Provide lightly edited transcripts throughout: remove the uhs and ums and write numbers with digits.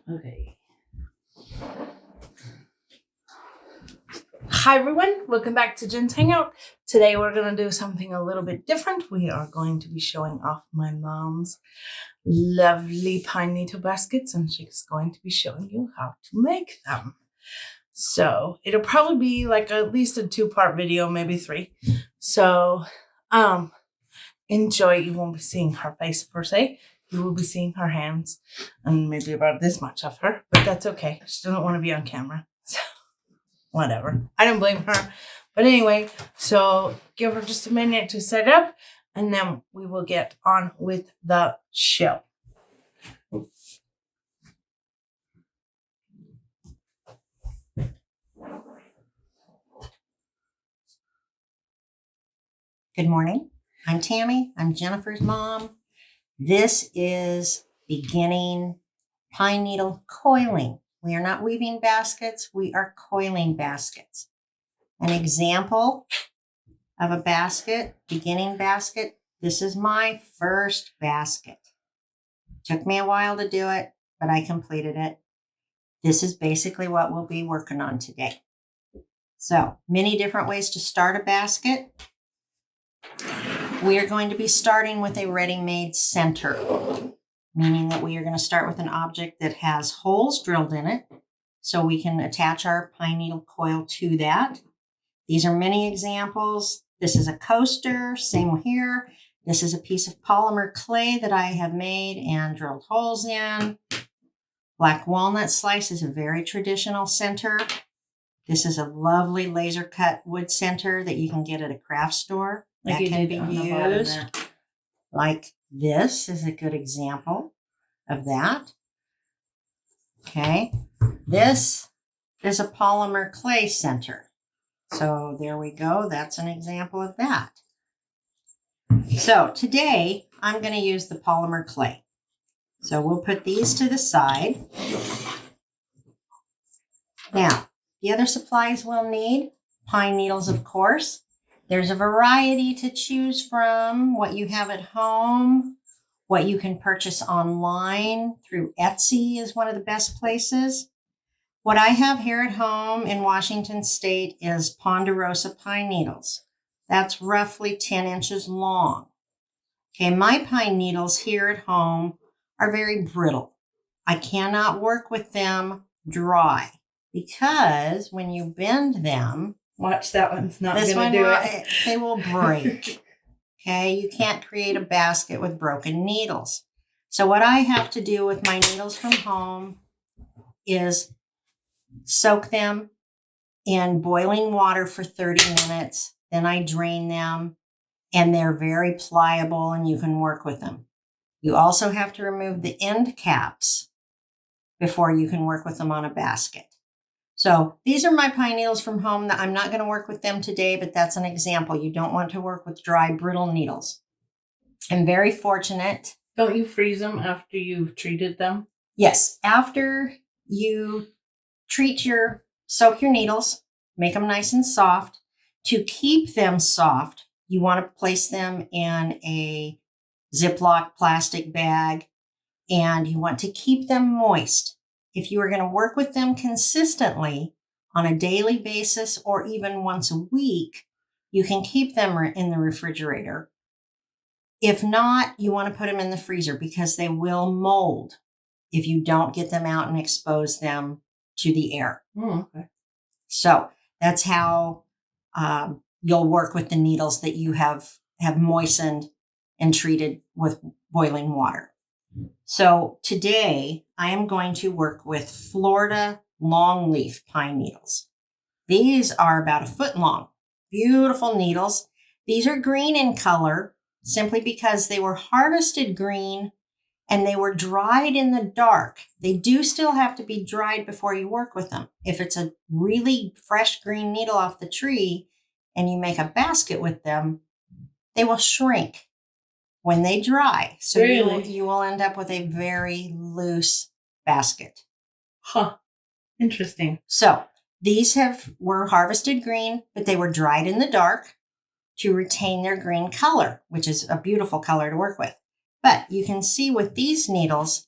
Okay. Hi everyone, welcome back to Jen's Hangout. Today we're going to do something a little bit different. We are going to be showing off my mom's lovely pine needle baskets, and she's going to be showing you how to make them. So it'll probably be like at least a 2-part video, maybe 3. So enjoy. You won't be seeing her face per se. You will be seeing her hands and maybe about this much of her, but that's okay. She doesn't want to be on camera. So whatever. I don't blame her. But anyway, so give her just a minute to set up and then we will get on with the show. Good morning. I'm Tammy. I'm Jennifer's mom. This is beginning pine needle coiling. We are not weaving baskets. We are coiling baskets. An example of a basket, beginning basket. This is my first basket. Took me a while to do it, but I completed it. This is basically what we'll be working on today. So, many different ways to start a basket. We are going to be starting with a ready-made center, meaning that we are going to start with an object that has holes drilled in it so we can attach our pine needle coil to that. These are many examples. This is a coaster, same here. This is a piece of polymer clay that I have made and drilled holes in. Black walnut slice is a very traditional center. This is a lovely laser cut wood center that you can get at a craft store. That can be used. Like this is a good example of that. Okay. This is a polymer clay center. So there we go. That's an example of that. So today I'm going to use the polymer clay. So we'll put these to the side. Now, the other supplies we'll need, pine needles, of course. There's a variety to choose from, what you have at home, what you can purchase online through Etsy is one of the best places. What I have here at home in Washington State is ponderosa pine needles. That's roughly 10 inches long. Okay, my pine needles here at home are very brittle. I cannot work with them dry because when you bend them, watch, that one's not going to do it. They will break. Okay, you can't create a basket with broken needles. So what I have to do with my needles from home is soak them in boiling water for 30 minutes. Then I drain them and they're very pliable and you can work with them. You also have to remove the end caps before you can work with them on a basket. So these are my pine needles from home. I'm not going to work with them today, but that's an example. You don't want to work with dry, brittle needles. I'm very fortunate. Don't you freeze them after you've treated them? Yes. After you soak your needles, make them nice and soft. To keep them soft, you want to place them in a Ziploc plastic bag, and you want to keep them moist. If you are going to work with them consistently on a daily basis or even once a week, you can keep them in the refrigerator. If not, you want to put them in the freezer because they will mold if you don't get them out and expose them to the air. Oh, okay. So that's how you'll work with the needles that you have moistened and treated with boiling water. So today I am going to work with Florida longleaf pine needles. These are about 1 foot long, beautiful needles. These are green in color simply because they were harvested green and they were dried in the dark. They do still have to be dried before you work with them. If it's a really fresh green needle off the tree and you make a basket with them, they will shrink when they dry. So really? you will end up with a very loose basket. Huh. Interesting. So these were harvested green, but they were dried in the dark to retain their green color, which is a beautiful color to work with. But you can see with these needles,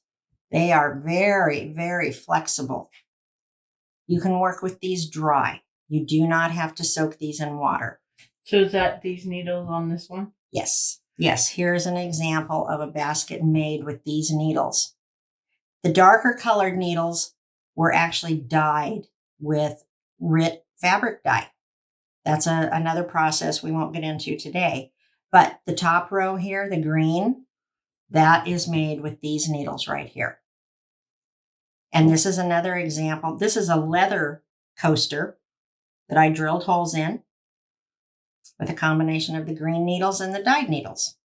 They are very, very flexible. You can work with these dry. You do not have to soak these in water. So is that these needles on this one? Yes. Yes, here's an example of a basket made with these needles. The darker colored needles were actually dyed with RIT fabric dye. That's another process we won't get into today. But the top row here, the green, that is made with these needles right here. And this is another example. This is a leather coaster that I drilled holes in with a combination of the green needles and the dyed needles.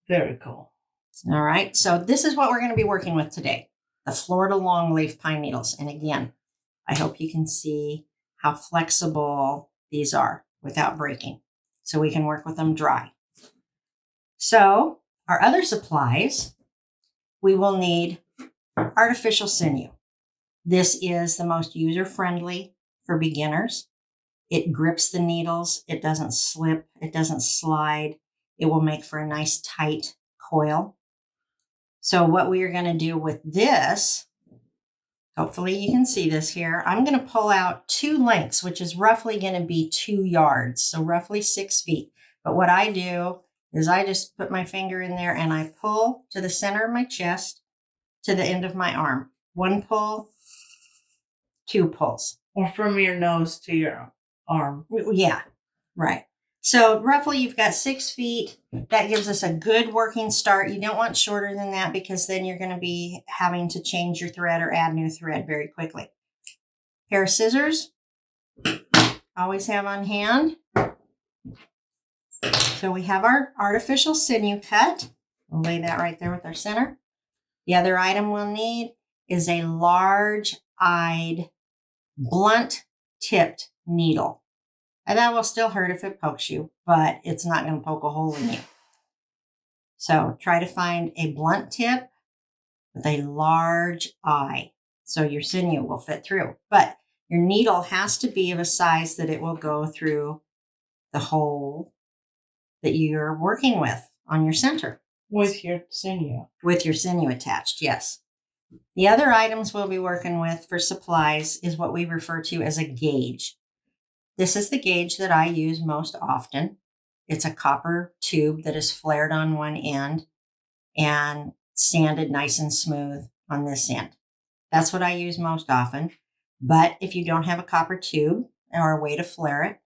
Very cool. All right, so this is what we're going to be working with today, the Florida longleaf pine needles. And again, I hope you can see how flexible these are without breaking, so we can work with them dry. So our other supplies, we will need artificial sinew. This is the most user-friendly for beginners. It grips the needles. It doesn't slip. It doesn't slide. It will make for a nice tight coil. So what we are going to do with this, hopefully you can see this here, I'm going to pull out 2 lengths, which is roughly going to be 2 yards, so roughly 6 feet. But what I do is I just put my finger in there and I pull to the center of my chest to the end of my arm. 1 pull, 2 pulls. Or from your nose to your arm. Yeah, right. So roughly you've got 6 feet. That gives us a good working start. You don't want shorter than that because then you're going to be having to change your thread or add new thread very quickly. Pair of scissors, always have on hand. So we have our artificial sinew cut. We'll lay that right there with our center. The other item we'll need is a large-eyed, blunt-tipped needle. And that will still hurt if it pokes you, but it's not going to poke a hole in you. So try to find a blunt tip with a large eye so your sinew will fit through. But your needle has to be of a size that it will go through the hole that you're working with on your center. With your sinew. With your sinew attached, yes. The other items we'll be working with for supplies is what we refer to as a gauge. This is the gauge that I use most often. It's a copper tube that is flared on one end and sanded nice and smooth on this end. That's what I use most often. But if you don't have a copper tube or a way to flare it,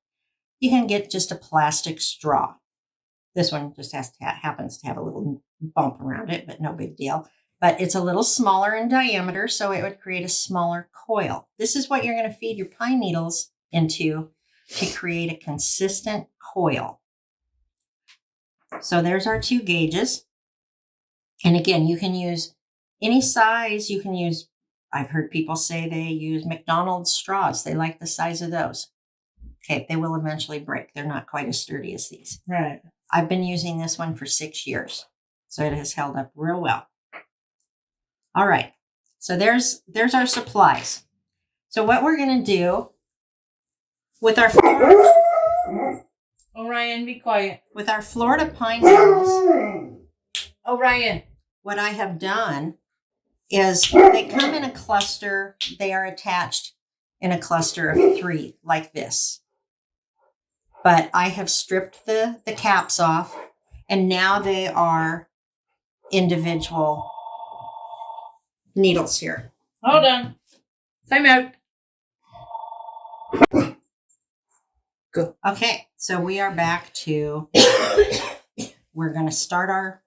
you can get just a plastic straw. This one just happens to have a little bump around it, but no big deal. But it's a little smaller in diameter, so it would create a smaller coil. This is what you're going to feed your pine needles into to create a consistent coil. So there's our 2 gauges. And again, you can use any size. You can use, I've heard people say they use McDonald's straws. They like the size of those. Okay, they will eventually break. They're not quite as sturdy as these. Right. I've been using this one for 6 years, so it has held up real well. All right, so there's our supplies. So what we're going to do with our Orion, be quiet. With our Florida pine needles, Orion. What I have done is they come in a cluster. They are attached in a cluster of 3 like this. But I have stripped the caps off, and now they are individual needles here. Hold on. Time out. Go. Okay, so we are back to, we're going to start our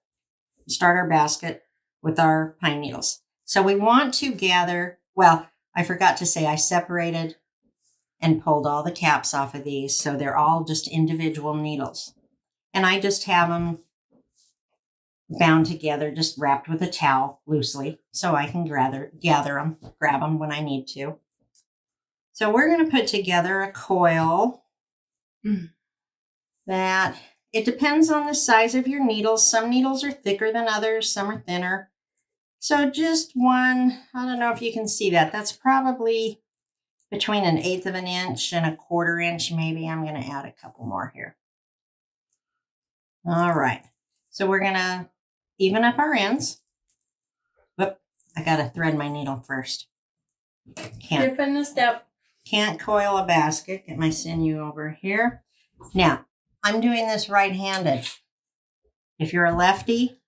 basket with our pine needles. So we want to gather, well, I forgot to say I separated and pulled all the caps off of these, so they're all just individual needles. And I just have them bound together, just wrapped with a towel loosely, so I can grab them when I need to. So we're going to put together a coil that, it depends on the size of your needles. Some needles are thicker than others, some are thinner. So just one, I don't know if you can see that. That's probably between 1/8 of an inch and 1/4 inch, maybe. I'm going to add a couple more here. All right. So we're going to even up our ends. Whoop, I got to thread my needle first. Skip in the step. Can't coil a basket. Get my sinew over here. Now, I'm doing this right-handed. If you're a lefty,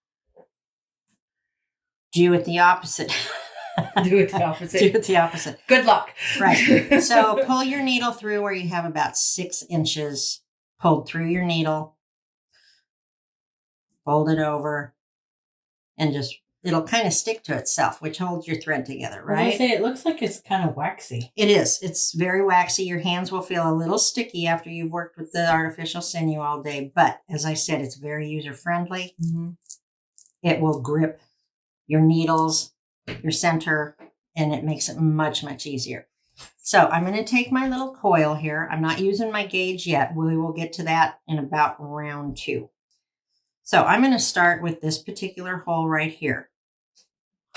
do it the opposite. Do it the opposite. Do it the opposite. Good luck. Right. So pull your needle through where you have about 6 inches pulled through your needle. Fold it over and just, it'll kind of stick to itself, which holds your thread together, right? I say it looks like it's kind of waxy. It is. It's very waxy. Your hands will feel a little sticky after you've worked with the artificial sinew all day. But as I said, it's very user-friendly. Mm-hmm. It will grip your needles, your center, and it makes it much, much easier. So I'm going to take my little coil here. I'm not using my gauge yet. We will get to that in about round 2. So I'm going to start with this particular hole right here.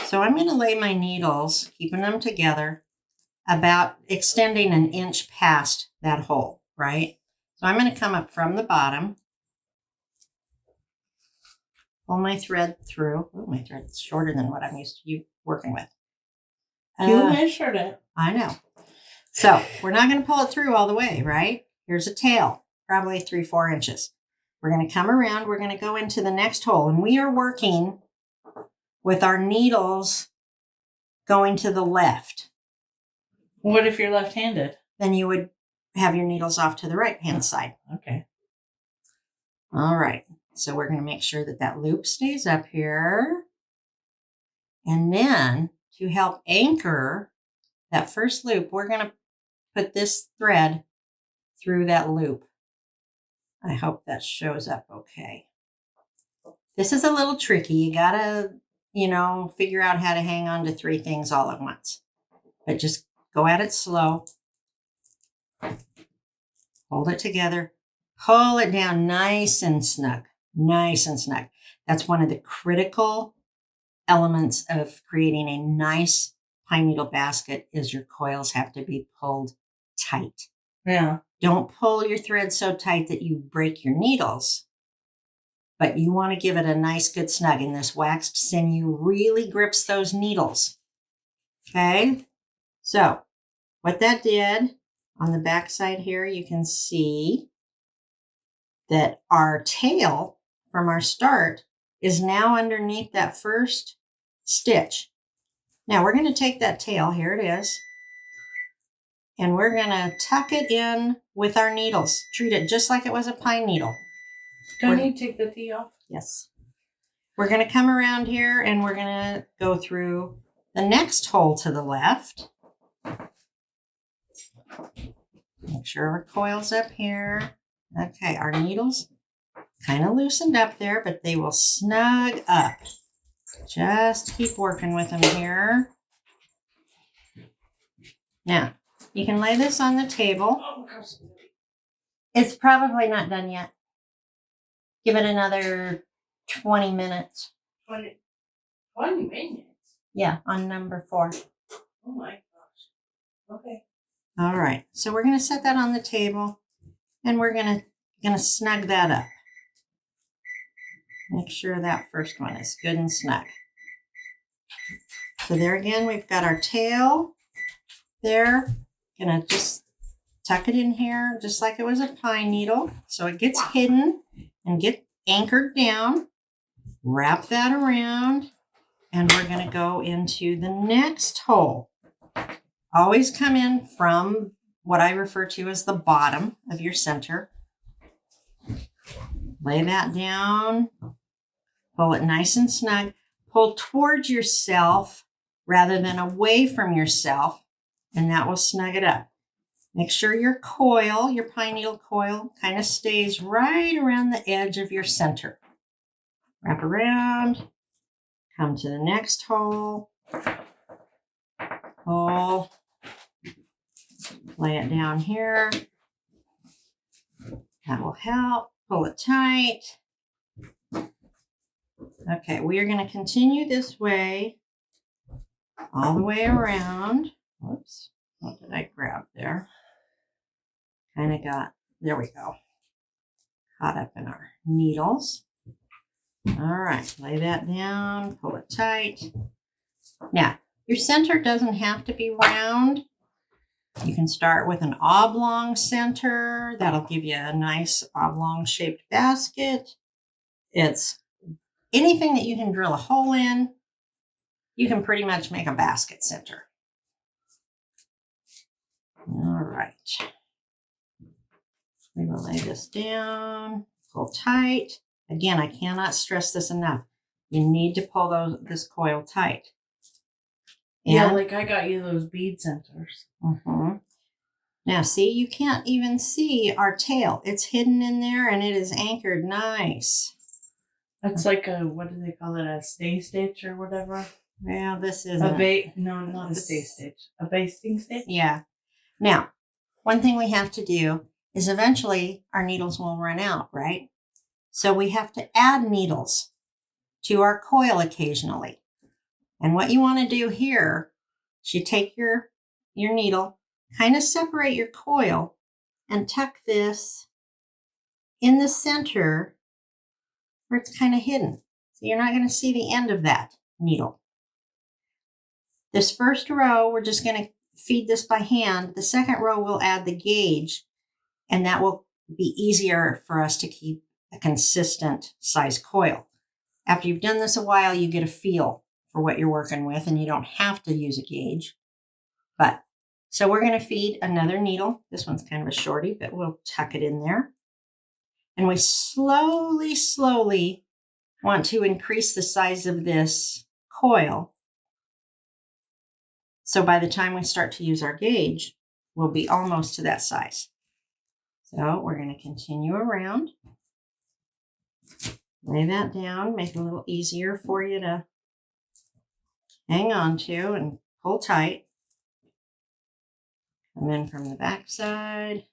So I'm going to lay my needles, keeping them together, about extending an inch past that hole, right? So I'm going to come up from the bottom, pull my thread through. Oh, my thread's shorter than what I'm used to you working with. You measured it. I know. So we're not going to pull it through all the way, right? Here's a tail, probably 3-4 inches. We're going to come around. We're going to go into the next hole, and we are working with our needles going to the left. What if you're left-handed? Then you would have your needles off to the right-hand side. Okay. All right. So we're going to make sure that that loop stays up here. And then to help anchor that first loop, we're going to put this thread through that loop. I hope that shows up okay. This is a little tricky. You got to, figure out how to hang on to 3 things all at once. But just go at it slow. Hold it together. Pull it down nice and snug. Nice and snug. That's one of the critical elements of creating a nice pine needle basket is your coils have to be pulled tight. Yeah. Don't pull your thread so tight that you break your needles, but you want to give it a nice good snug, and this waxed sinew really grips those needles. Okay, so what that did on the back side here, you can see that our tail from our start is now underneath that first stitch. Now we're going to take that tail, here it is, and we're going to tuck it in with our needles. Treat it just like it was a pine needle. Don't you take the T off? Yes. We're going to come around here and we're going to go through the next hole to the left. Make sure our coil's up here. Okay, our needles kind of loosened up there, but they will snug up. Just keep working with them here. Now, you can lay this on the table. It's probably not done yet. Give it another 20 minutes. 20 minutes? Yeah, on number 4. Oh my gosh. Okay. All right, so we're going to set that on the table, and we're going to snug that up. Make sure that first one is good and snug. So there again, we've got our tail there. Gonna just tuck it in here just like it was a pine needle, so it gets hidden and get anchored down. Wrap that around, and we're going to go into the next hole. Always come in from what I refer to as the bottom of your center. Lay that down. Pull it nice and snug. Pull towards yourself rather than away from yourself, and that will snug it up. Make sure your coil, your pine needle coil, kind of stays right around the edge of your center. Wrap around, come to the next hole, pull, lay it down here. That will help. Pull it tight. Okay, we are going to continue this way all the way around. Whoops, what did I grab there? Kind of got, there we go. Caught up in our needles. All right, lay that down, pull it tight. Now, your center doesn't have to be round. You can start with an oblong center. That'll give you a nice oblong shaped basket. It's anything that you can drill a hole in, you can pretty much make a basket center. All right. We will lay this down, pull tight. Again, I cannot stress this enough. You need to pull this coil tight. And, yeah, like I got you those bead centers. Now, see, you can't even see our tail. It's hidden in there and it is anchored nice. That's like a, what do they call it? A stay stitch or whatever? Well, this is no, not a stay stitch. A basting stitch? Yeah. Now, one thing we have to do is eventually our needles will run out, right? So we have to add needles to our coil occasionally. And what you want to do here is you take your needle, kind of separate your coil, and tuck this in the center where it's kind of hidden. So you're not going to see the end of that needle. This first row, we're just going to feed this by hand. The second row, we'll add the gauge, and that will be easier for us to keep a consistent size coil. After you've done this a while, you get a feel for what you're working with, and you don't have to use a gauge. But so we're going to feed another needle. This one's kind of a shorty, but we'll tuck it in there. And we slowly, slowly want to increase the size of this coil. So by the time we start to use our gauge, we'll be almost to that size. So we're going to continue around. Lay that down, make it a little easier for you to hang on to and pull tight. Come in from the back side.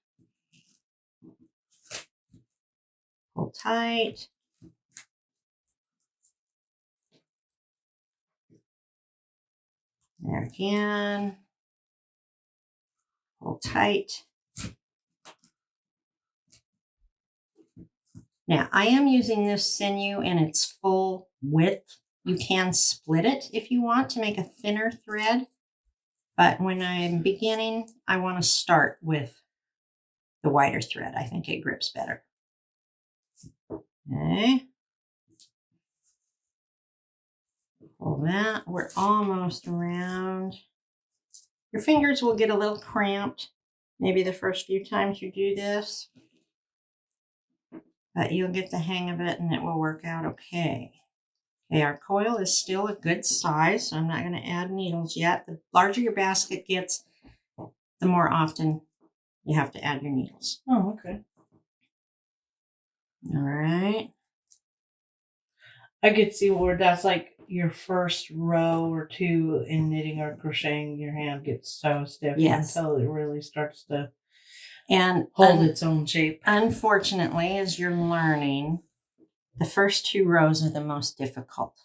Pull tight. There again. Pull tight. Now, I am using this sinew in its full width. You can split it if you want to make a thinner thread. But when I'm beginning, I want to start with the wider thread. I think it grips better. Okay. Pull that. We're almost around. Your fingers will get a little cramped, maybe the first few times you do this. But you'll get the hang of it and it will work out okay. Okay, our coil is still a good size, so I'm not going to add needles yet. The larger your basket gets, the more often you have to add your needles. Oh, okay. All right. I could see where that's like your first row or two in knitting or crocheting, your hand gets so stiff until it really starts to hold its own shape. Unfortunately, as you're learning, the first two rows are the most difficult.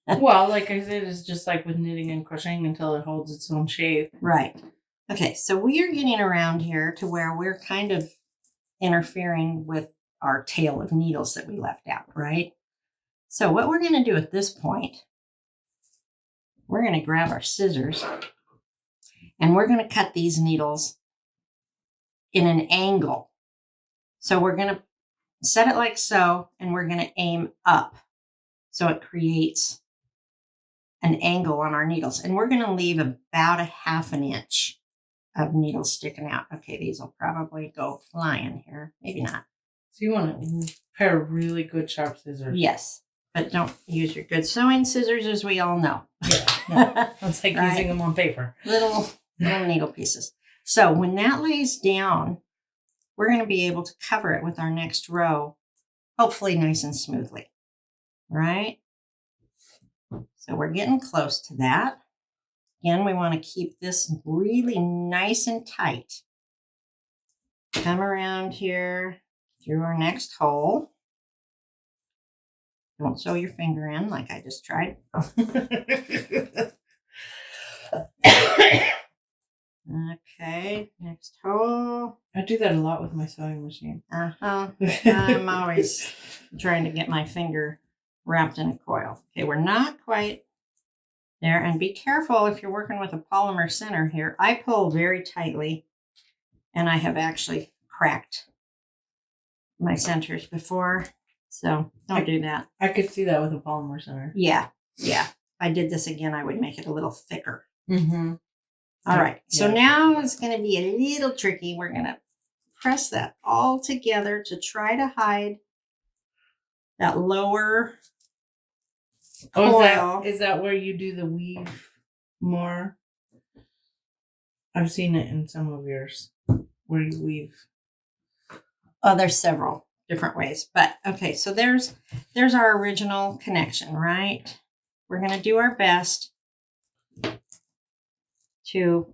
Well, like I said, it's just like with knitting and crocheting until it holds its own shape. Right. Okay, so we are getting around here to where we're kind of interfering with our tail of needles that we left out, right? So what we're going to do at this point, we're going to grab our scissors and we're going to cut these needles in an angle. So we're going to set it like so, and we're going to aim up. So it creates an angle on our needles. And we're going to leave about a 1/2 inch of needles sticking out. Okay, these will probably go flying here. Maybe not. So you want a pair of really good sharp scissors. Yes, but don't use your good sewing scissors, as we all know. Yeah, no, that's like right? Using them on paper. Little needle pieces. So when that lays down, we're going to be able to cover it with our next row, hopefully nice and smoothly, right? So we're getting close to that. Again, we want to keep this really nice and tight. Come around here through our next hole. Don't sew your finger in like I just tried. Okay, next hole. I do that a lot with my sewing machine. I'm always trying to get my finger wrapped in a coil. Okay, we're not quite There, and be careful if you're working with a polymer center here. I pull very tightly, and I have actually cracked my centers before, so don't do that. I could see that with a polymer center. Yeah. If I did this again, I would make it a little thicker. Mm-hmm. All right, so now it's going to be a little tricky. We're going to press that all together to try to hide that lower coil. Is that where you do the weave more? I've seen it in some of yours where you weave. Oh, there's several different ways, but okay. So there's our original connection, right? We're going to do our best to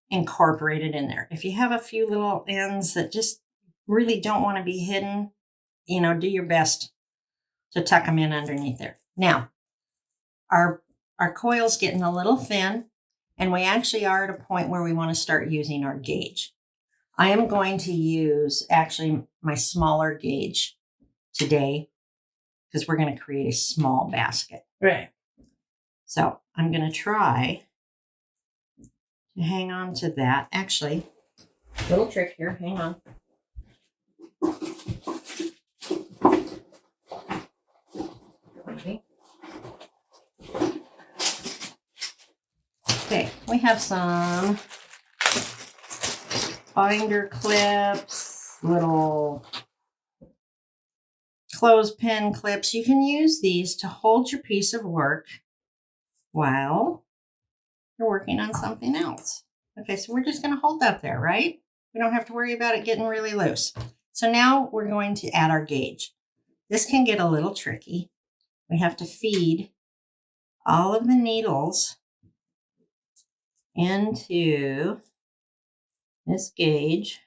incorporate it in there. If you have a few little ends that just really don't want to be hidden, do your best to tuck them in underneath there. Now, our coil's getting a little thin, and we actually are at a point where we want to start using our gauge. I am going to use actually my smaller gauge today because we're going to create a small basket. Right. So I'm going to try to hang on to that. Actually, little trick here. Hang on. Okay, we have some binder clips, little clothespin clips. You can use these to hold your piece of work while you're working on something else. Okay, so we're just going to hold that there, right? We don't have to worry about it getting really loose. So now we're going to add our gauge. This can get a little tricky. We have to feed all of the needles into this gauge.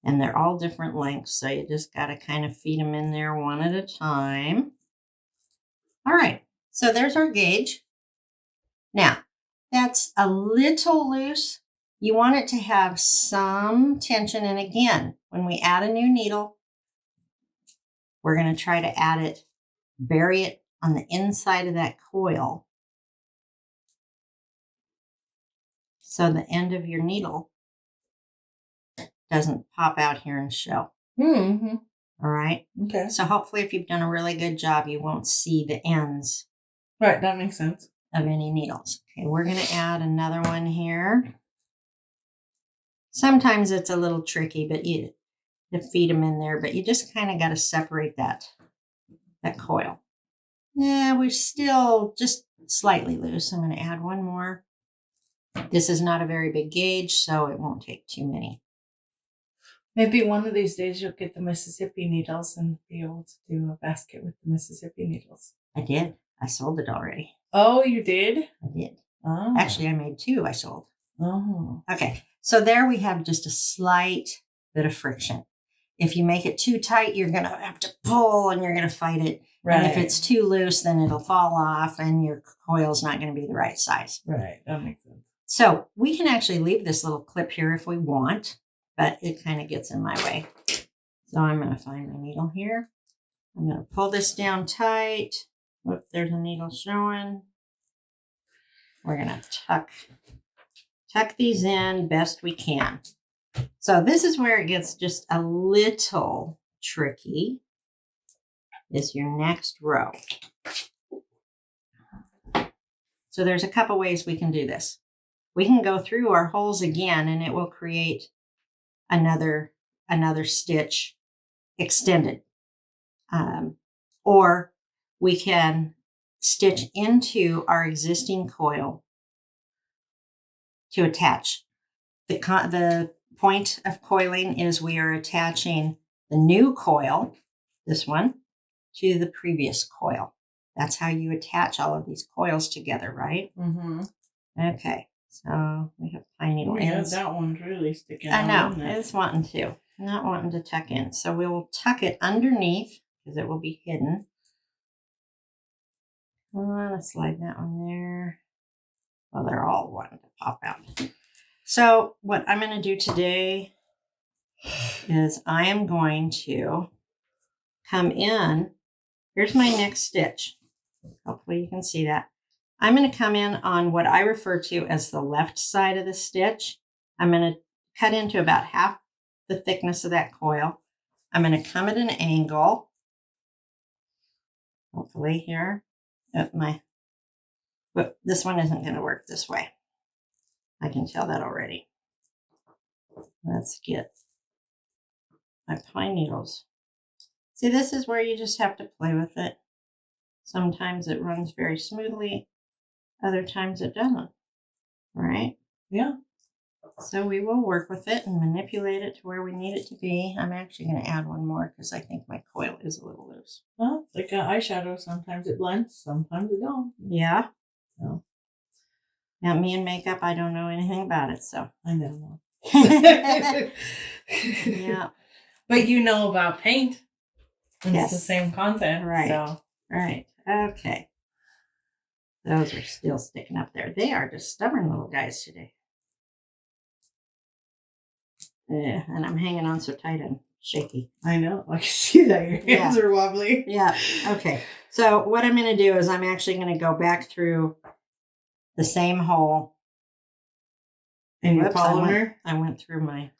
And they're all different lengths, so you just got to kind of feed them in there one at a time. All right, so there's our gauge. Now, that's a little loose. You want it to have some tension. And again, when we add a new needle, we're going to try to add it, bury it on the inside of that coil. So the end of your needle doesn't pop out here and show. Mm-hmm. All right. Okay. So hopefully if you've done a really good job, you won't see the ends. Right. That makes sense. Of any needles. Okay. We're going to add another one here. Sometimes it's a little tricky, but you feed them in there, but you just kind of got to separate that coil. Yeah, we're still just slightly loose. I'm going to add one more. This is not a very big gauge, so it won't take too many. Maybe one of these days you'll get the Mississippi needles and be able to do a basket with the Mississippi needles. I did. I sold it already. Oh, you did? I did. Oh. Actually, I made 2 I sold. Oh. Okay. So there we have just a slight bit of friction. If you make it too tight, you're going to have to pull and you're going to fight it. Right. And if it's too loose, then it'll fall off and your coil's not going to be the right size. Right. That makes sense. So we can actually leave this little clip here if we want, but it kind of gets in my way. So I'm going to find my needle here. I'm going to pull this down tight. Whoop, there's a needle showing. We're going to tuck these in best we can. So this is where it gets just a little tricky, is your next row. So there's a couple ways we can do this. We can go through our holes again and it will create another stitch extended. Or we can stitch into our existing coil to attach. The point of coiling is we are attaching the new coil, this one, to the previous coil. That's how you attach all of these coils together, right? Mm-hmm. Okay, so we have pine needle ends. Yeah, that one's really sticking out. I know, it? it's wanting to. Not wanting to tuck in. So we will tuck it underneath because it will be hidden. Let's slide that one there. Well, they're all wanting to pop out. So what I'm going to do today is I am going to come in here's my next stitch. Hopefully you can see that. I'm going to come in on what I refer to as the left side of the stitch. I'm going to cut into about half the thickness of that coil. I'm going to come at an angle. Hopefully here at but this one isn't going to work this way. I can tell that already. Let's get my pine needles. See, this is where you just have to play with it. Sometimes it runs very smoothly. Other times it doesn't. Right? Yeah. So we will work with it and manipulate it to where we need it to be. I'm actually going to add one more because I think my coil is a little loose. Well, it's like an eyeshadow. Sometimes it blends, sometimes it don't. Yeah. So. Now, me and makeup, I don't know anything about it, so. I know. Yeah. But you know about paint. Yes. It's the same content. Right. So. Right. Okay. Those are still sticking up there. They are just stubborn little guys today. Yeah, and I'm hanging on so tight and shaky. I know. I can see that. Your hands are wobbly. Yeah. Okay. So what I'm going to do is I'm actually going to go back through the same hole. In your polymer? I went through my...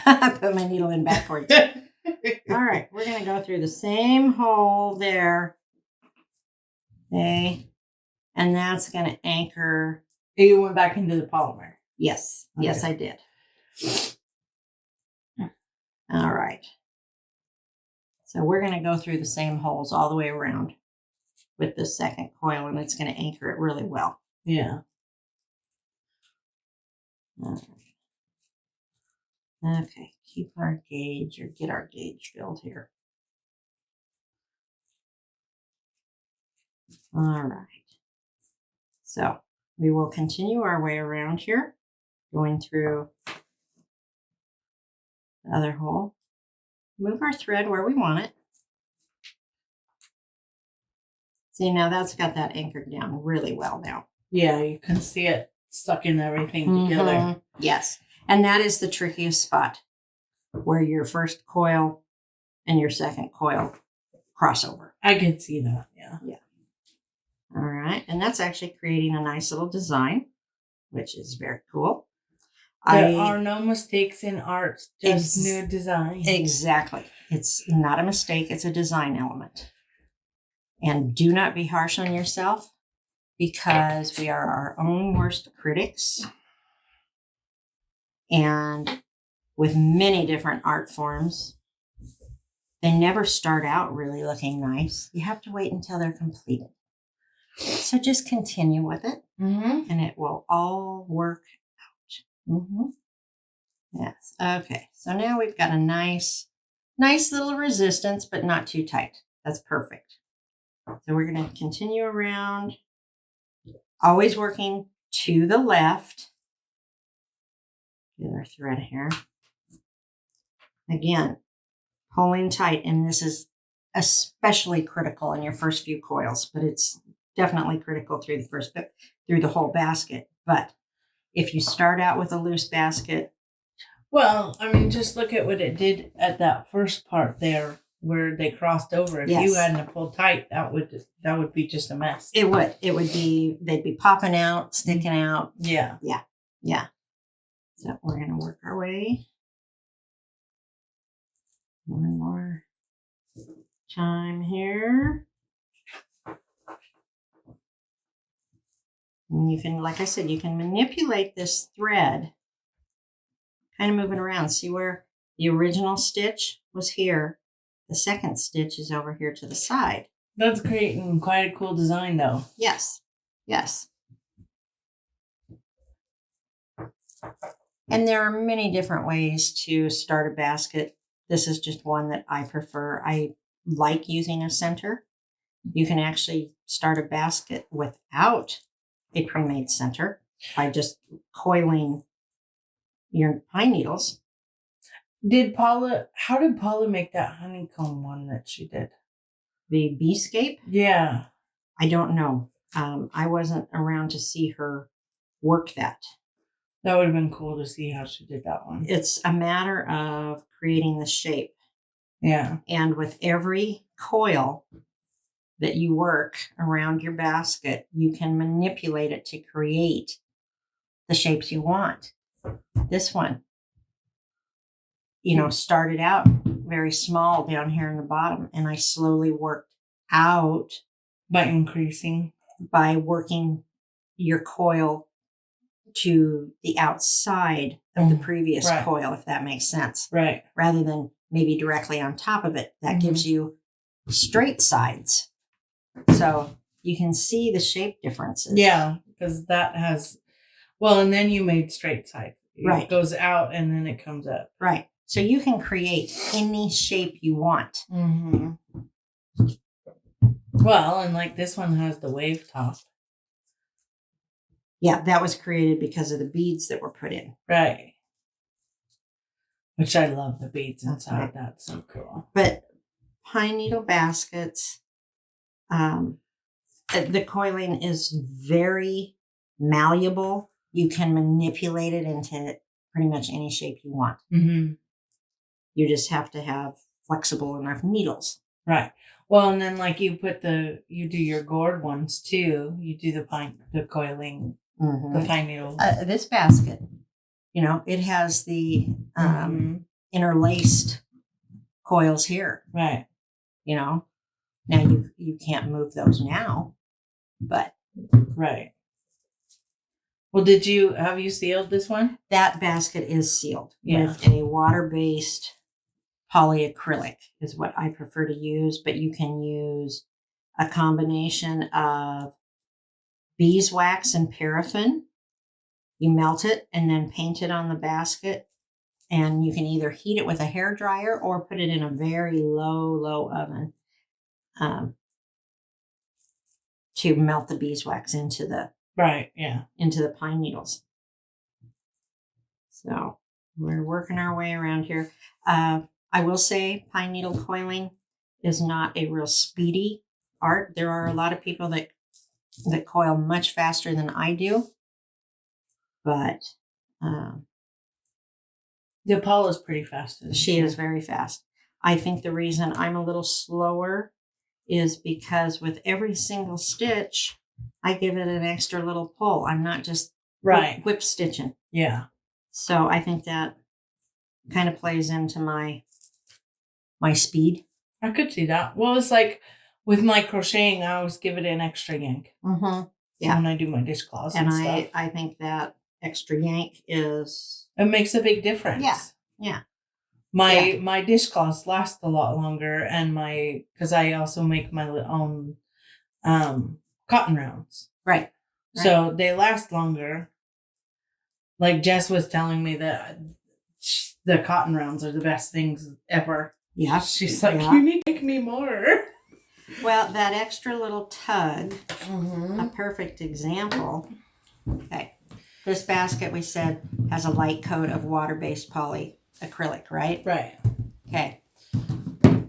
I put my needle in backwards. All right. We're going to go through the same hole there. Okay. And that's going to anchor... You went back into the polymer? Yes. Okay. Yes, I did. All right. So we're going to go through the same holes all the way around with the second coil, and it's going to anchor it really well. Yeah. Okay. Keep our gauge or get our gauge filled here. All right. So we will continue our way around here, going through the other hole. Move our thread where we want it. See, now that's got that anchored down really well now. Yeah, you can see it sucking everything together. Yes. And that is the trickiest spot where your first coil and your second coil cross over. I can see that, yeah. Yeah. All right. And that's actually creating a nice little design, which is very cool. There are no mistakes in art, just new design. Exactly. It's not a mistake. It's a design element. And do not be harsh on yourself because we are our own worst critics. And with many different art forms, they never start out really looking nice. You have to wait until they're completed. So just continue with it, and it will all work out. Yes. Okay. So now we've got a nice little resistance, but not too tight. That's perfect. So we're going to continue around, always working to the left. Get our thread here. Again, pulling tight, and this is especially critical in your first few coils, but it's definitely critical through the whole basket. But if you start out with a loose basket, well, I mean, just look at what it did at that first part there where they crossed over. If you hadn't pulled tight, that would be just a mess. It would be, they'd be popping out, sticking out. Yeah. So we're going to work our way. One more time here. And you can, like I said, you can manipulate this thread, kind of moving around. See where the original stitch was here. The second stitch is over here to the side. That's creating quite a cool design, though. Yes. And there are many different ways to start a basket. This is just one that I prefer. I like using a center. You can actually start a basket without a pre-made center by just coiling your pine needles. How did Paula make that honeycomb one that she did? The Beescape? Yeah. I don't know. I wasn't around to see her work that. That would have been cool to see how she did that one. It's a matter of creating the shape. Yeah. And with every coil, that you work around your basket, you can manipulate it to create the shapes you want. This one, started out very small down here in the bottom, and I slowly worked out by working your coil to the outside of the previous coil, if that makes sense. Right. Rather than maybe directly on top of it. That gives you straight sides. So you can see the shape differences. Yeah, because that has, well, and then you made straight sides. Right. It goes out and then it comes up. Right. So you can create any shape you want. Mm-hmm. Well, and like this one has the wave top. Yeah, that was created because of the beads that were put in. Right. Which I love the beads inside. Right. That's so cool. But pine needle baskets, the coiling is very malleable. You can manipulate it into pretty much any shape you want. Mm-hmm. You just have to have flexible enough needles. Right. Well, and then like you do your gourd ones too. You do the coiling, the pine needles. This basket, it has the interlaced coils here. Right. Now you can't move those now, but. Right. Well, have you sealed this one? That basket is sealed with a water-based polyacrylic is what I prefer to use, but you can use a combination of beeswax and paraffin. You melt it and then paint it on the basket, and you can either heat it with a hair dryer or put it in a very low oven to melt the beeswax into the into the pine needles. So we're working our way around here. I will say pine needle coiling is not a real speedy art. There are a lot of people that coil much faster than I do, but Paula's pretty fast. She is very fast. I think the reason I'm a little slower is because with every single stitch, I give it an extra little pull. I'm not just whip stitching. Yeah. So I think that kind of plays into my speed. I could see that. Well, it's like with my crocheting, I always give it an extra yank. Mm-hmm. Yeah. When I do my dishcloths and stuff. I think that extra yank it makes a big difference. Yeah. Yeah. My dishcloths last a lot longer, and because I also make my own cotton rounds. Right. So they last longer. Like Jess was telling me that the cotton rounds are the best things ever. Yeah. She's like, you need to make me more. Well, that extra little tug, a perfect example. Okay. This basket, we said, has a light coat of water-based polyacrylic, right? Right. Okay.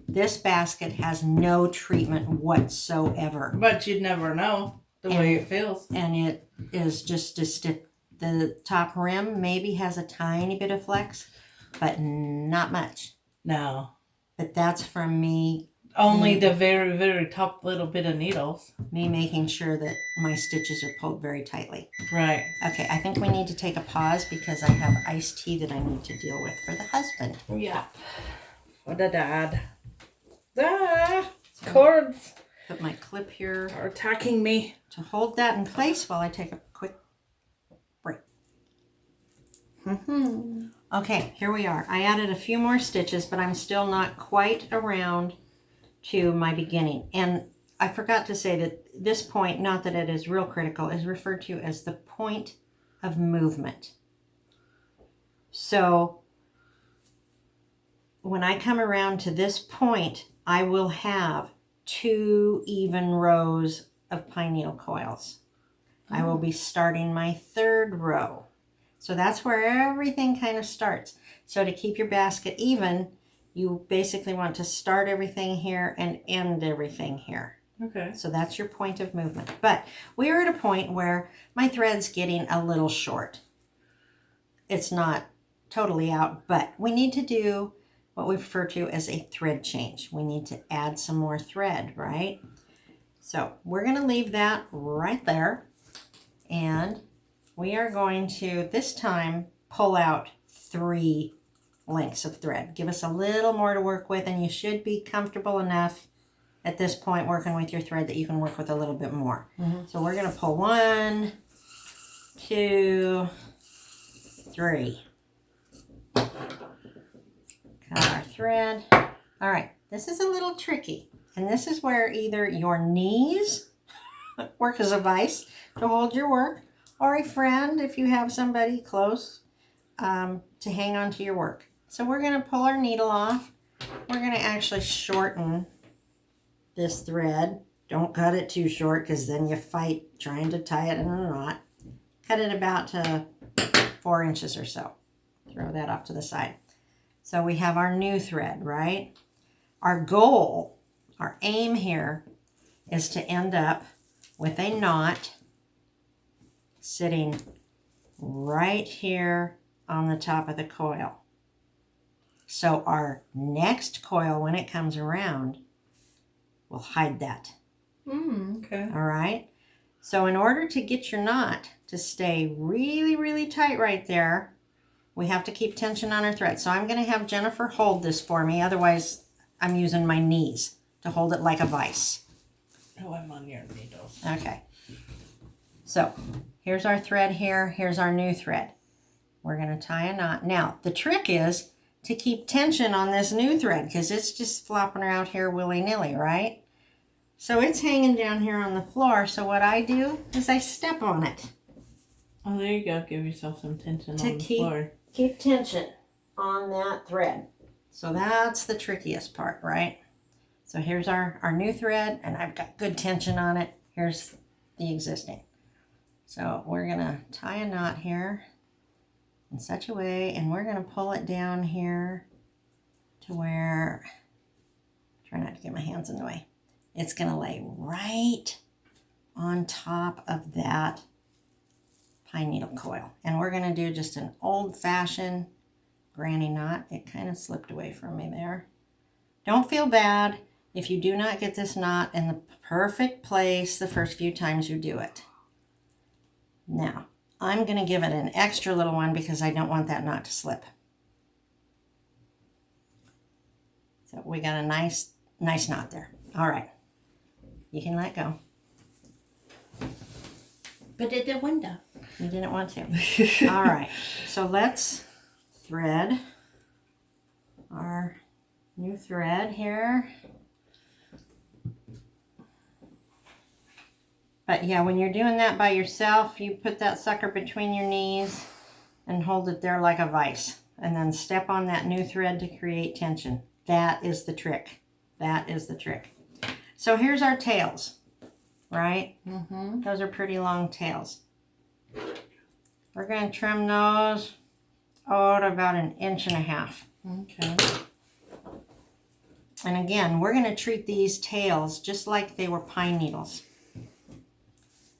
This basket has no treatment whatsoever. But you'd never know the way it feels. And it is just a stick. The top rim maybe has a tiny bit of flex, but not much. No. But that's from me. Only the very, very top little bit of needles. Me making sure that my stitches are pulled very tightly. Right. Okay, I think we need to take a pause because I have iced tea that I need to deal with for the husband. Yeah. For the dad. Cords. Put my clip here. Are attacking me. To hold that in place while I take a quick break. Okay, here we are. I added a few more stitches, but I'm still not quite around to my beginning. And I forgot to say that this point, not that it is real critical, is referred to as the point of movement. So when I come around to this point, I will have 2 even rows of pine needle coils. I will be starting my 3rd row. So that's where everything kind of starts. So to keep your basket even, you basically want to start everything here and end everything here. Okay. So that's your point of movement. But we are at a point where my thread's getting a little short. It's not totally out, but we need to do what we refer to as a thread change. We need to add some more thread, right? So we're going to leave that right there. And we are going to, this time, pull out 3 lengths of thread. Give us a little more to work with, and you should be comfortable enough at this point working with your thread that you can work with a little bit more. So we're going to pull 1, 2, 3. Cut our thread. All right, this is a little tricky, and this is where either your knees work as a vise to hold your work, or a friend if you have somebody close to hang on to your work. So we're going to pull our needle off. We're going to actually shorten this thread. Don't cut it too short because then you fight trying to tie it in a knot. Cut it about to 4 inches or so. Throw that off to the side. So we have our new thread, right? Our goal, our aim here is to end up with a knot sitting right here on the top of the coil. So our next coil, when it comes around, will hide that. Okay. All right? So in order to get your knot to stay really, really tight right there, we have to keep tension on our thread. So I'm going to have Jennifer hold this for me. Otherwise, I'm using my knees to hold it like a vise. Oh, I'm on your needle. Okay. So here's our thread here. Here's our new thread. We're going to tie a knot. Now, the trick is to keep tension on this new thread because it's just flopping around here willy-nilly, right? So it's hanging down here on the floor. So what I do is I step on it. Oh, there you go. Give yourself some tension on the floor. Keep tension on that thread. So that's the trickiest part, right? So here's our new thread, and I've got good tension on it. Here's the existing. So we're going to tie a knot here in such a way, and we're going to pull it down here to where, try not to get my hands in the way. It's going to lay right on top of that pine needle coil. And we're going to do just an old-fashioned granny knot. It kind of slipped away from me there. Don't feel bad if you do not get this knot in the perfect place the first few times you do it. Now, I'm going to give it an extra little one because I don't want that knot to slip. So we got a nice knot there. All right. You can let go. But it did window. You didn't want to. All right. So let's thread our new thread here. But yeah, when you're doing that by yourself, you put that sucker between your knees and hold it there like a vise. And then step on that new thread to create tension. That is the trick. That is the trick. So here's our tails, right? Those are pretty long tails. We're going to trim those, to about 1.5 inches. Okay. And again, we're going to treat these tails just like they were pine needles.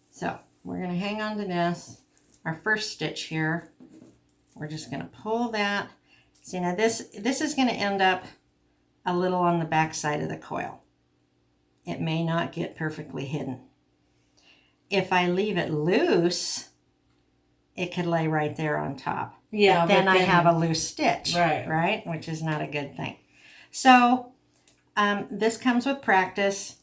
So we're going to hang on to this. Our first stitch here, we're just going to pull that. See, now this is going to end up a little on the back side of the coil. It may not get perfectly hidden. If I leave it loose, it could lay right there on top. Yeah. But then I have a loose stitch, right? Which is not a good thing. So this comes with practice.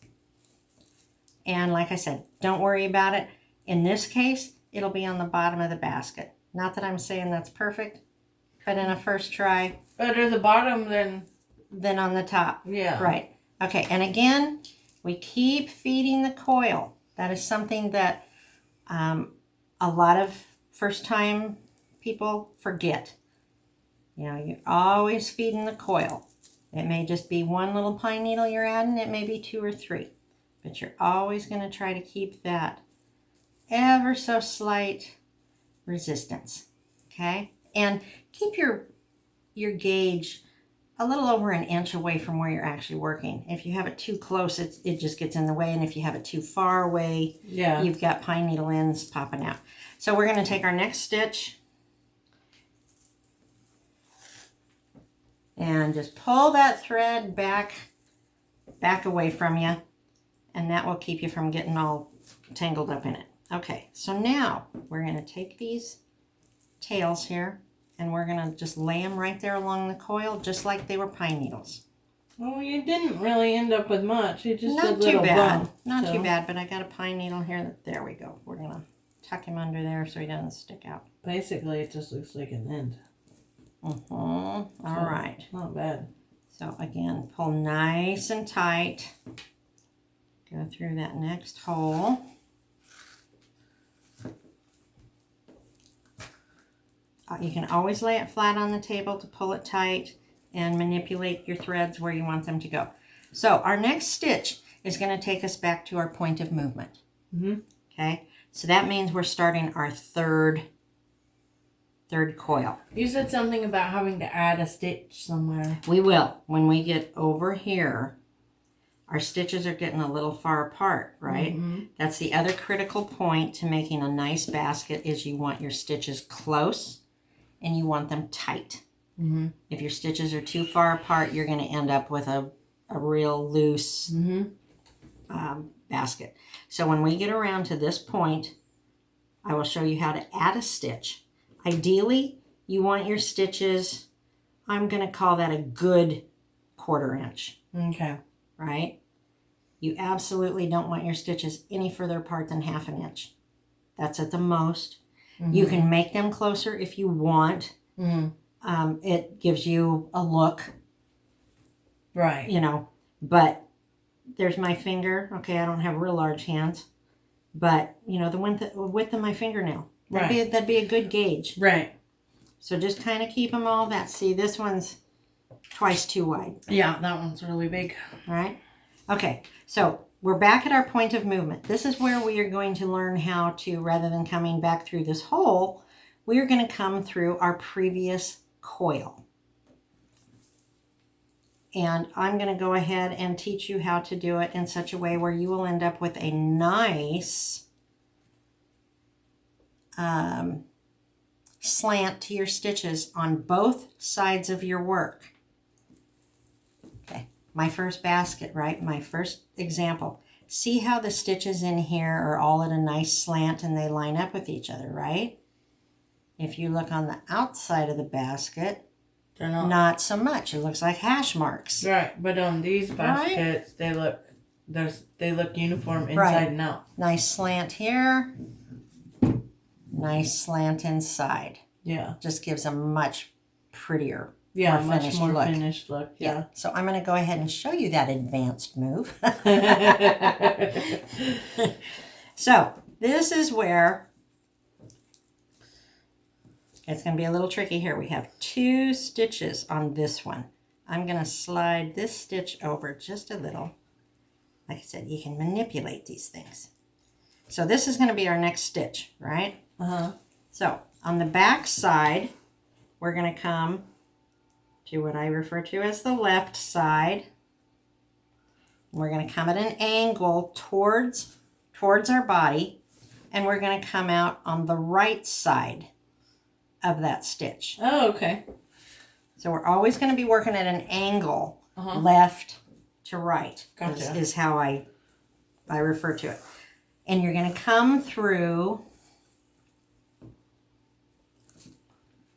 And like I said, don't worry about it. In this case, it'll be on the bottom of the basket. Not that I'm saying that's perfect, but in a first try. Better the bottom than on the top. Yeah. Right. Okay, and again, we keep feeding the coil. That is something that a lot of first-time people forget. You know, you're always feeding the coil. It may just be one little pine needle you're adding. It may be 2 or 3. But you're always going to try to keep that ever so slight resistance. Okay? And keep your gauge a little over 1 inch away from where you're actually working. If you have it too close, it just gets in the way. And if you have it too far away, you've got pine needle ends popping out. So we're going to take our next stitch and just pull that thread back away from you. and that will keep you from getting all tangled up in it. Okay, so now we're going to take these tails here and we're going to just lay them right there along the coil just like they were pine needles. Well, you didn't really end up with much. You just Not did little too bad. bump, Not so. too bad, but I got a pine needle here. There we go. We're going to tuck him under there so he doesn't stick out. Basically, it just looks like an end. All right. Not bad. So again, pull nice and tight. Go through that next hole. You can always lay it flat on the table to pull it tight and manipulate your threads where you want them to go. So our next stitch is going to take us back to our point of movement. Okay, so that means we're starting our third coil. You said something about having to add a stitch somewhere. We will. When we get over here, our stitches are getting a little far apart, right? That's the other critical point to making a nice basket is you want your stitches close and you want them tight. If your stitches are too far apart, you're going to end up with a real loose basket. So when we get around to this point, I will show you how to add a stitch. Ideally, you want your stitches, I'm going to call that a good 1/4 inch. Okay. Right? You absolutely don't want your stitches any further apart than 1/2 inch. That's at the most. You can make them closer if you want. It gives you a look. Right. You know, but there's my finger. Okay, I don't have real large hands. But, you know, the width of my fingernail. That'd be a good gauge. Right. So just kind of keep them all that. See, this one's twice too wide. Yeah, that one's really big. All right. Okay, so we're back at our point of movement. This is where we are going to learn how to, rather than coming back through this hole, we are going to come through our previous coil. And I'm going to go ahead and teach you how to do it in such a way where you will end up with a nice slant to your stitches on both sides of your work. Okay, my first basket, right? My first example. See how the stitches in here are all at a nice slant and they line up with each other, right? If you look on the outside of the basket, they're not so much. It looks like hash marks. Right, but on these baskets, they look uniform inside and out. Nice slant here. Nice slant inside. Yeah. Just gives a much prettier, much more finished look. Yeah. So I'm going to go ahead and show you that advanced move. So this is where it's going to be a little tricky here. We have 2 stitches on this one. I'm going to slide this stitch over just a little. Like I said, you can manipulate these things. So this is going to be our next stitch, right? So on the back side, we're going to come to what I refer to as the left side. We're going to come at an angle towards our body, and we're going to come out on the right side of that stitch. Oh, okay. So we're always going to be working at an angle, left to right. Gotcha. Is how I refer to it. And you're going to come through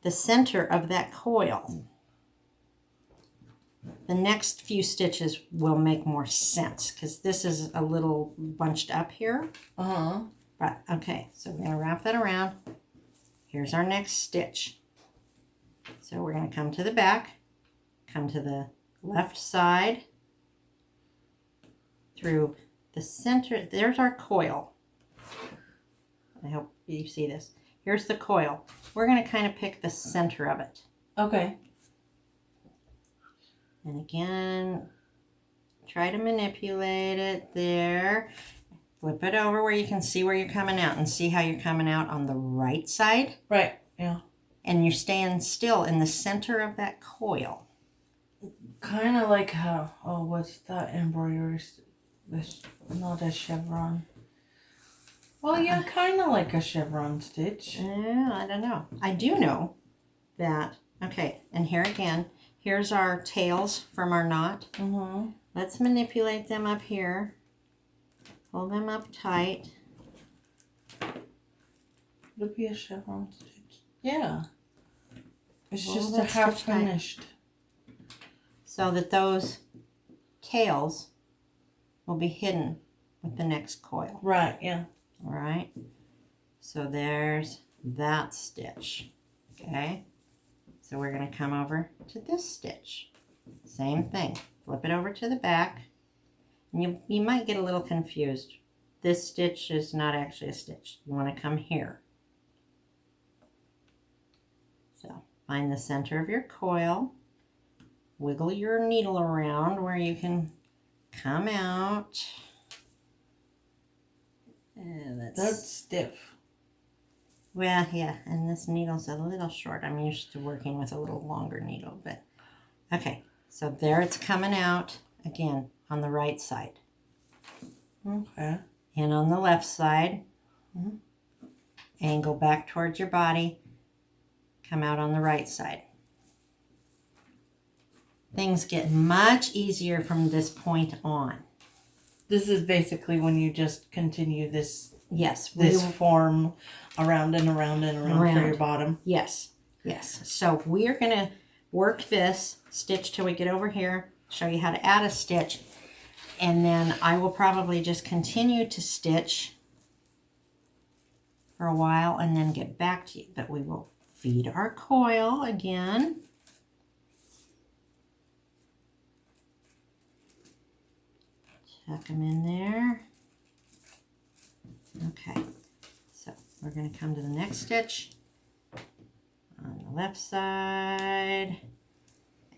the center of that coil. The next few stitches will make more sense because this is a little bunched up here. But okay, so we're going to wrap that around. Here's our next stitch. So we're going to come to the back, come to the left side, through the center. There's our coil. I hope you see this. Here's the coil. We're going to kind of pick the center of it. Okay. And again, try to manipulate it there. Flip it over where you can see where you're coming out and see how you're coming out on the right side. Right, yeah. And you're staying still in the center of that coil. Kind of like how, what's that embroidery? Not a chevron. Well, yeah, kind of like a chevron stitch. Yeah, I don't know. I do know that. Okay, and here again, here's our tails from our knot. Let's manipulate them up here. pull them up tight. It'll be a chevron stitch. Yeah. It's Roll just a that half stitch tight. finished. So that those tails will be hidden with the next coil. Right, yeah. All right. So there's that stitch. Okay. So we're going to come over to this stitch. Same thing. Flip it over to the back. And you might get a little confused. This stitch is not actually a stitch. You want to come here. So find the center of your coil. Wiggle your needle around where you can come out. That's stiff. Well, yeah, and this needle's a little short. I'm used to working with a little longer needle, but okay. So there it's coming out again on the right side. Okay. And on the left side, angle back towards your body, come out on the right side. Things get much easier from this point on. This is basically when you just continue this Yes. this form around and around and around for your bottom. Yes. Yes. So we're going to work this stitch till we get over here, show you how to add a stitch, and then I will probably just continue to stitch for a while and then get back to you. But we will feed our coil again. Tuck them in there. Okay, so we're going to come to the next stitch on the left side,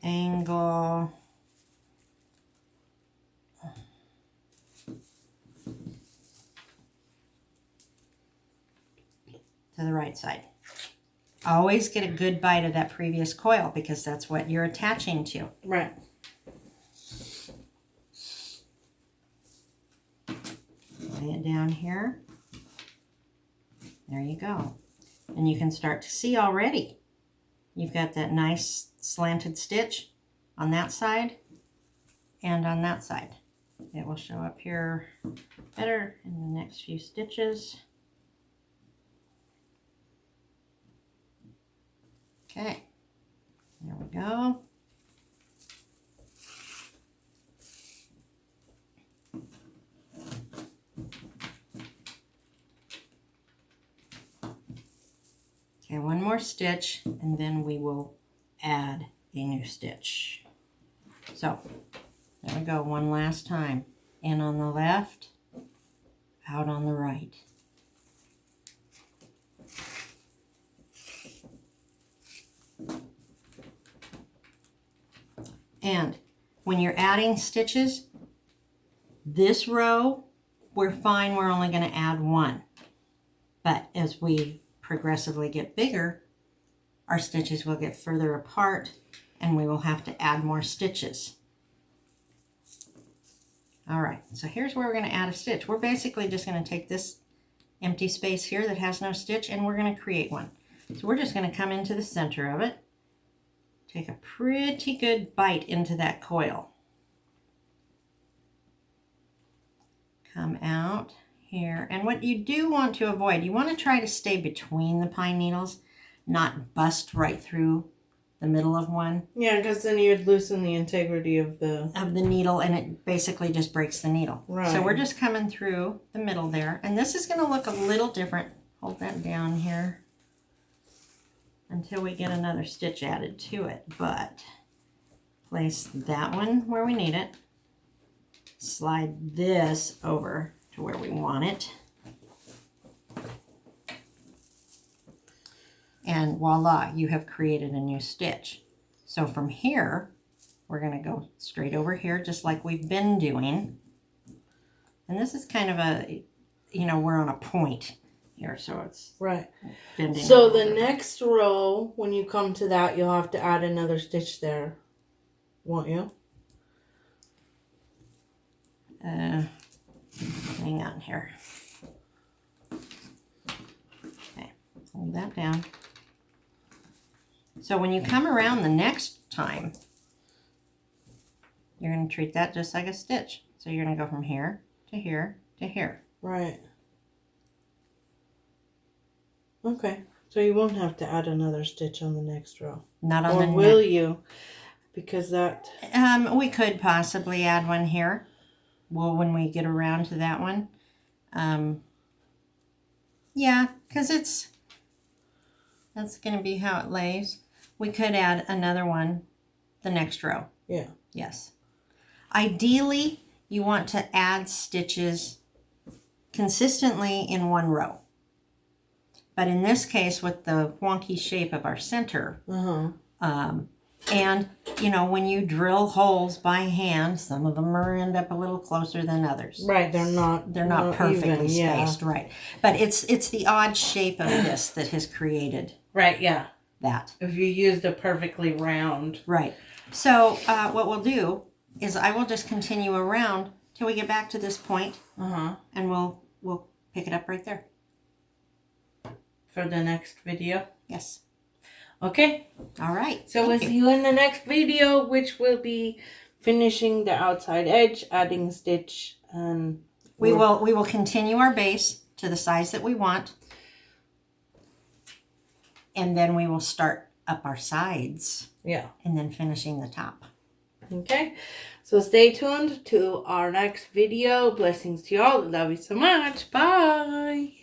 angle, to the right side. Always get a good bite of that previous coil because that's what you're attaching to. Right. Lay it down here. There you go. And you can start to see already. You've got that nice slanted stitch on that side and on that side. It will show up here better in the next few stitches. Okay, there we go. Okay, one more stitch and then we will add a new stitch. So there we go, one last time. In on the left, out on the right. And when you're adding stitches, this row, we're fine, we're only going to add one. But as we progressively get bigger, our stitches will get further apart and we will have to add more stitches. All right, so here's where we're going to add a stitch. We're basically just going to take this empty space here that has no stitch and we're going to create one. So we're just going to come into the center of it, take a pretty good bite into that coil. Come out here, and what you do want to avoid, you want to try to stay between the pine needles, not bust right through the middle of one. Yeah, because then you'd loosen the integrity of the needle and it basically just breaks the needle. Right. So we're just coming through the middle there, and this is going to look a little different. Hold that down here until we get another stitch added to it, but place that one where we need it. Slide this over to where we want it. And voila, you have created a new stitch. So from here, we're going to go straight over here just like we've been doing. And this is kind of a, we're on a point here, so it's right. bending. So the next row, when you come to that, you'll have to add another stitch there, won't you? Hang on here. Okay, hold that down. So when you come around the next time, you're going to treat that just like a stitch. So you're going to go from here to here to here. Right. Okay. So you won't have to add another stitch on the next row. Not on or the will you? Because that... we could possibly add one here. Well, when we get around to that one. Yeah, because that's going to be how it lays. We could add another one the next row. Yeah. Yes. Ideally, you want to add stitches consistently in one row. But in this case, with the wonky shape of our center, and, you know, when you drill holes by hand, some of them end up a little closer than others. Right, they're not perfectly even, spaced, yeah. right. But it's the odd shape of this that has created right, yeah. that. If you used a perfectly round. Right. So what we'll do is I will just continue around till we get back to this point, and we'll pick it up right there. For the next video? Yes. Okay. All right. So we'll see you in the next video, which will be finishing the outside edge, adding stitch, and we will continue our base to the size that we want, and then we will start up our sides. Yeah. And then finishing the top. Okay. So stay tuned to our next video. Blessings to you all. Love you so much. Bye.